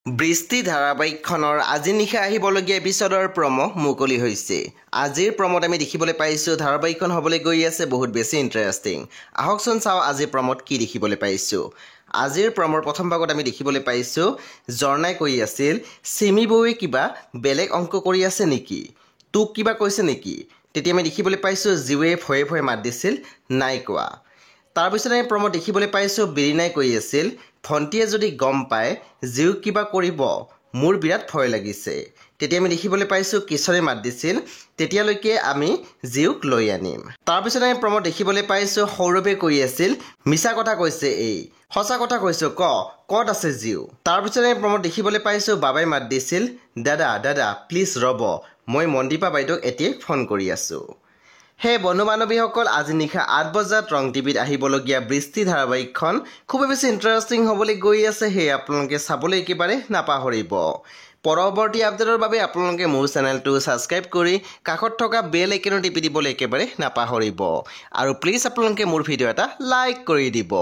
বৃষ্টি ধাৰাবাহিকখনৰ আজি নিশা আহিবলগীয়া এপিছডৰ প্ৰমো মুকলি হৈছে। আজিৰ প্ৰমোত আমি দেখিবলৈ পাইছোঁ ধাৰাবাহিকখন হ'বলৈ গৈ আছে বহুত বেছি ইণ্টাৰেষ্টিং। আহকচোন চাওঁ আজিৰ প্ৰমোত কি দেখিবলৈ পাইছোঁ। আজিৰ প্ৰমোৰ প্ৰথম ভাগত আমি দেখিবলৈ পাইছোঁ জৰ্ণাই কৈ আছিল চিমি বৌৱে কিবা বেলেগ অংক কৰি আছে নেকি, তোক কিবা কৈছে নেকি। তেতিয়া আমি দেখিবলৈ পাইছোঁ জীৱে ভয়ে ভয়ে মাত দিছিল, নাই কোৱা। তাৰপিছত আমি প্ৰমোত দেখিবলৈ পাইছোঁ বিৰিণাই কৈ আছিল ভণ্টিয়ে যদি গম পায় জীওক কিবা কৰিব মোৰ বিৰাট ভয় লাগিছে। তেতিয়া আমি দেখিবলৈ পাইছোঁ কিশোৰে মাত দিছিল তেতিয়ালৈকে আমি জীওক লৈ আনিম। তাৰপিছত আমি প্ৰমোত দেখিবলৈ পাইছোঁ সৌৰভে কৈ আছিল মিছা কথা কৈছে এই, সঁচা কথা কৈছোঁ ক'ত আছে জীও। তাৰপিছত আমি প্ৰমোত দেখিবলৈ পাইছোঁ বাবাই মাত দিছিল দাদা প্লিজ ৰ'ব, মই মনদীপা বাইদেউক এতিয়াই ফোন কৰি আছোঁ। হে বন্ধু বান্ধৱীসকল, আজি নিশা 8 বজাত ৰং টিভিত আহিবলগীয়া বৃষ্টি ধাৰাবাহিকখন খুবেই বেছি ইণ্টাৰেষ্টিং হ'বলৈ গৈ আছে। সেয়ে আপোনালোকে চাবলৈ একেবাৰে নাপাহৰিব। পৰৱৰ্তী আপডেটৰ বাবে আপোনালোকে মোৰ চেনেলটো ছাবস্ক্ৰাইব কৰি কাষত থকা বেল আইকনো টিপি দিবলৈ একেবাৰে নাপাহৰিব। আৰু প্লিজ আপোনালোকে মোৰ ভিডিঅ' এটা লাইক কৰি দিব।